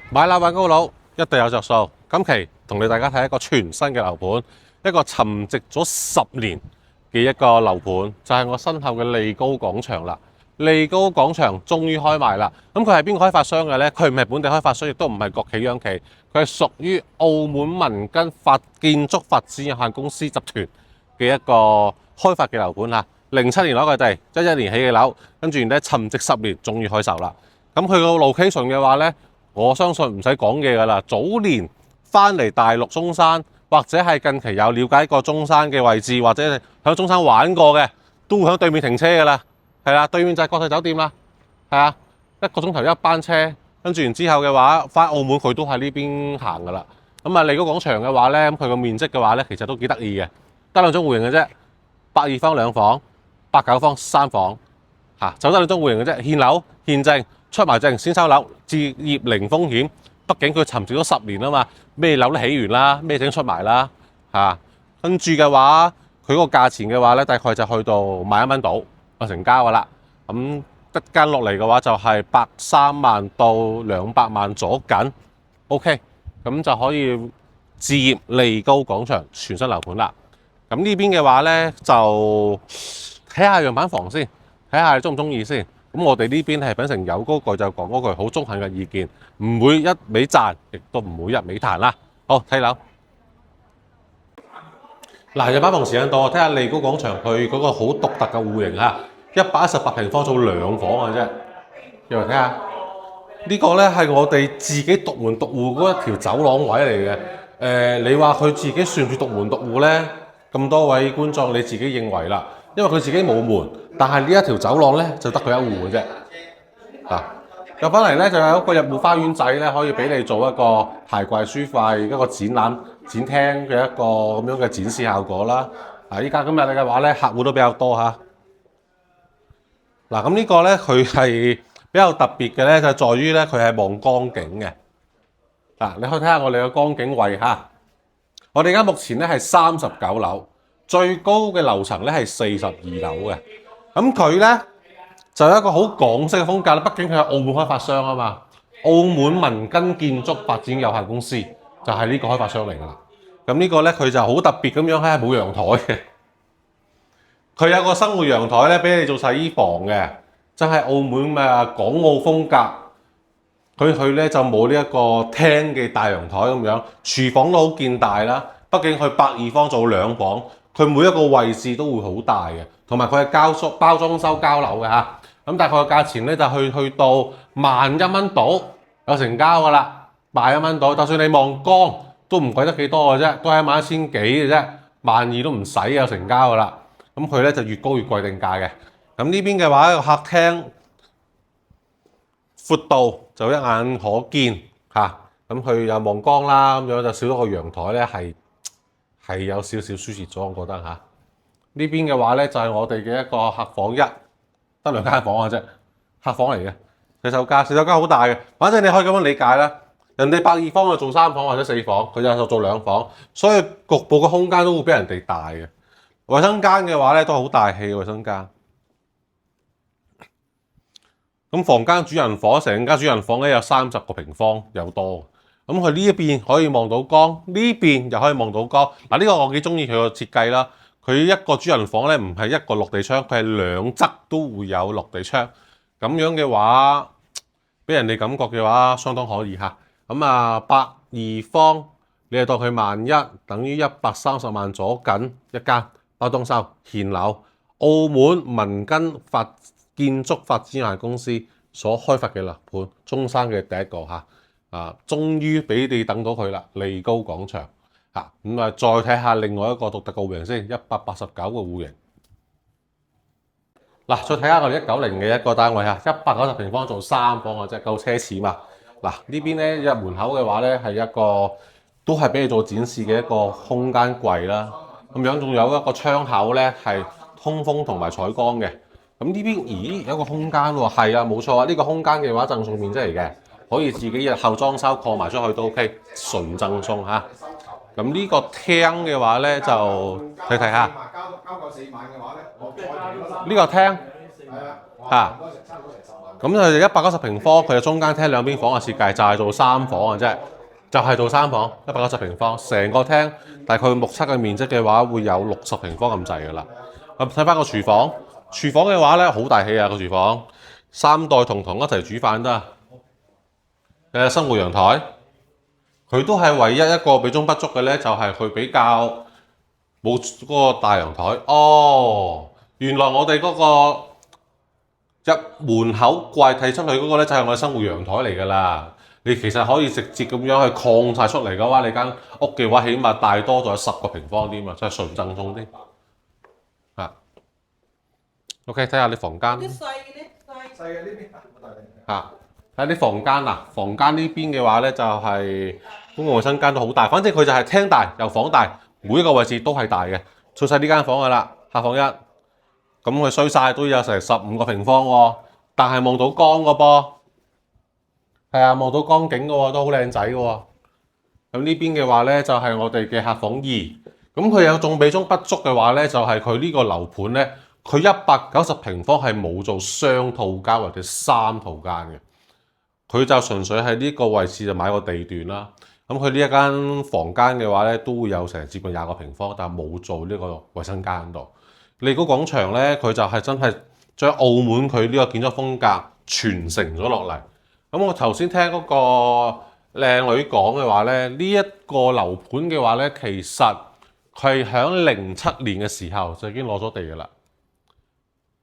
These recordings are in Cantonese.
買樓揾高樓一定有着數。今期同大家睇一個全新嘅樓盤，一個沉寂咗10年嘅一個樓盤，就係我身後嘅利高廣場啦。利高廣場終於開賣啦！咁佢係邊個開發商嘅呢？佢唔係本地開發商，亦都唔係國企央企，佢係屬於澳門民根建築發展有限公司集團嘅一個開發嘅樓盤啦。07年攞嘅地，11年起嘅樓，跟住咧沉寂10年，終於開售啦。咁佢個 location 嘅話呢，我相信唔使講嘢㗎啦。早年翻嚟大陸中山，或者係近期有了解過中山嘅位置，或者喺中山玩過嘅，都會喺對面停車㗎啦。係啦，對面就係國際酒店啦。係啊，1個鐘頭一班車，跟住然之後嘅話，翻澳門佢都喺呢邊行㗎啦。咁啊，利高廣場嘅話呢，咁佢個面積嘅話呢，其實都幾得意嘅，得2種戶型嘅啫，82方2房，89方3房，就得2種戶型嘅啫。現樓現證出埋證先收樓，置業零風險。畢竟佢沉寂咗10年啊嘛，咩樓都起完啦，咩證出埋啦，跟住嘅話，佢嗰個價錢嘅話呢，大概就去到1萬到就成交㗎啦。咁一間落嚟嘅話就係130萬到200萬左緊 ，OK， 咁就可以置業利高廣場全新樓盤啦。咁呢邊嘅話呢，就睇下樣板房先，睇下你中唔中意先。咁我哋呢邊係品城有嗰句就講嗰句好中肯嘅意見，唔會一味讚，亦都唔會一味彈啦。好，睇樓。嗱，樣板房時間到，睇下利高廣場佢嗰個好獨特嘅戶型嚇，118平方做2房嘅啫。又睇下呢個呢係我哋自己獨門獨戶嗰一條走廊位嚟嘅。你話佢自己算唔算獨門獨戶呢？咁多位觀眾你自己認為啦。因為佢自己冇門，但係呢一條走廊呢，就得佢一戶嘅啫。入翻嚟呢，就有一個入戶花園仔呢，可以俾你做一個排櫃書櫃、一個展覽展廳嘅一個咁樣嘅展示效果啦。依家今日嘅話呢，客戶都比較多嚇。咁呢個呢，佢係比較特別嘅呢，就在於呢，佢係望江景嘅。你可以睇下我哋嘅江景位嚇。我哋而家目前呢係39樓。最高嘅樓層咧係42樓嘅，咁佢咧就有一個好港式嘅風格啦。畢竟佢係澳門開發商啊嘛，澳門民根建築發展有限公司就係呢個開發商嚟㗎啦。咁呢個咧佢就好特別咁樣，係冇陽台嘅。佢有個生活陽台咧，俾你做洗衣房嘅，真係澳門港澳風格。佢咧就冇呢一個廳嘅大陽台咁樣，廚房都好見大啦。畢竟佢120方做2房。佢每一個位置都會好大嘅，同埋佢係包裝修交樓嘅嚇。咁大概個價錢咧就去到11000蚊到有成交㗎啦，11000蚊到。就算你望江都唔貴得幾多嘅啫，都係11000幾嘅啫，12000都唔使有成交㗎啦。咁佢咧就越高越貴定價嘅。咁呢邊嘅話，個客廳闊度就一眼可見嚇。咁佢又望江啦，咁樣就少咗個陽台咧係有少少舒適咗，我覺得嚇。呢邊嘅話咧就係我哋嘅一個客房得2間房嘅啫，客房嚟嘅。洗手間好大嘅，反正你可以咁樣理解啦。人哋120方就做3房或者4房，佢就做2房，所以局部嘅空間都會比人哋大嘅。衛生間嘅話咧都好大氣嘅衛生間。咁房間主人房，成間主人房咧有30個平方有多。咁佢呢一邊可以望到江，呢邊又可以望到江。呢個我幾中意佢個設計啦。佢一個主人房咧唔係一個落地窗，佢係2側都會有落地窗。咁樣嘅話，俾人哋感覺嘅話相當可以嚇。120方，你係當佢11000，等於130萬左緊一間包裝修現樓，澳門民根建築發展有限公司所開發嘅樓盤，中山嘅第一個嚇。終於俾你等到佢啦，利高廣場嚇。再睇下另外一個獨特嘅戶型先，189個戶型。再睇下我哋190嘅一個單位嚇，190平方做3房嘅啫，夠奢侈嘛。呢邊咧入門口嘅話咧係一個都係俾你做展示嘅一個空間櫃啦。咁樣仲有一個窗口咧係通風同埋採光嘅。咁呢邊咦有一個空間喎，係啊冇錯啊，呢個空間嘅話贈送面積嚟嘅。可以自己日後裝修擴埋出去都 OK， 純贈送嚇。咁呢個廳嘅話咧就睇睇下。交夠4萬嘅話咧，呢個廳嚇。咁佢190平方，佢嘅中間廳兩邊房嘅設計就係做3房嘅啫，就係做3房190平方，成個廳大概目測嘅面積嘅話會有60平方咁滯㗎啦。咁睇翻個廚房，廚房嘅話咧好大氣啊個廚房，3代同堂一齊煮飯得。生活陽台，佢都係唯一一個美中不足嘅咧，就係佢比較冇嗰個大陽台。哦，原來我哋嗰個入門口櫃睇出去嗰個咧就係我哋生活陽台嚟㗎啦。你其實可以直接咁樣去擴晒出嚟嘅話，你間屋嘅話，起碼大多咗10個平方啲嘛，真係純正宗啲。啊 ，OK， 睇下你房間。啲細嘅咧，細嘅呢邊啊，睇下啲房間啊，房間呢邊嘅話咧就係公共衞生間都好大，反正佢就係廳大又房大，每一個位置都係大嘅。最細呢間房㗎啦，客房1。咁佢衰晒都有成15個平方喎，但係望到江嘅噃，係啊，望到江景嘅喎，都好靚仔嘅喎。咁呢邊嘅話咧就係我哋嘅客房2，咁佢有種美中不足嘅話咧，就係佢呢個樓盤咧，佢190平方係冇做雙套間或者3套間嘅，佢就純粹喺呢個位置就買個地段啦。咁佢呢一間房間嘅話咧，都會有成接近20個平方，但係冇做呢個衞生間喺度。利高廣場咧，佢就係真係將澳門佢呢個建築風格傳承咗落嚟。咁我頭先聽嗰個靚女講嘅話咧，呢一個樓盤嘅話咧，其實佢係喺07年嘅時候就已經攞咗地㗎啦。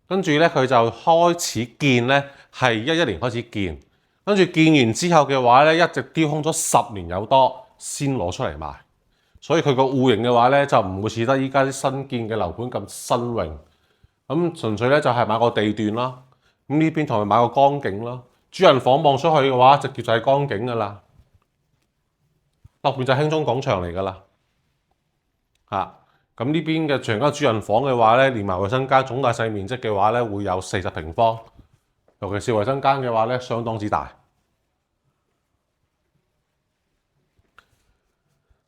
跟住咧，佢就開始建咧，係11年開始建，跟住建完之後嘅話咧，一直丟空咗10年有多先攞出嚟賣。所以佢個戶型嘅話咧，就唔會似得依家啲新建嘅樓盤咁新穎。咁純粹咧就係買個地段啦。咁呢邊同埋買個江景啦。主人房望出去嘅話，直接就係江景㗎啦。後邊就係興中廣場嚟㗎啦。咁呢邊嘅全間主人房嘅話咧，連埋衞生間總大細面積嘅話咧，會有40平方。尤其是衞生間嘅話咧，相當之大。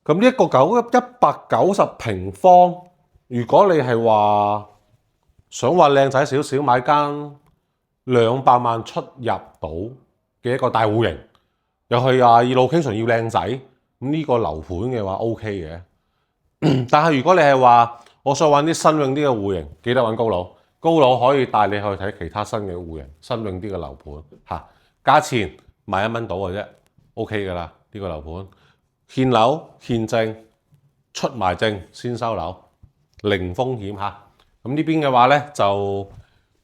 咁呢一個190平方，如果你係話想話靚仔少少，買間200萬出入到嘅一個大戶型，又係話location要靚仔，咁呢個樓盤嘅話 OK 嘅。但係如果你係話我想揾啲新穎啲嘅戶型，記得揾高佬，高佬可以帶你去睇其他新嘅戶型、新穎啲嘅樓盤嚇。價錢賣1蚊到嘅啫 ，OK 㗎啦，呢個樓盤。獻樓獻證出埋證先收樓，零風險嚇。咁呢邊嘅話咧就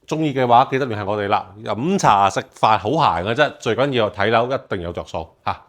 中意嘅話，記得聯繫我哋啦。飲茶食飯好閒嘅啫，最緊要睇樓一定有着數嚇。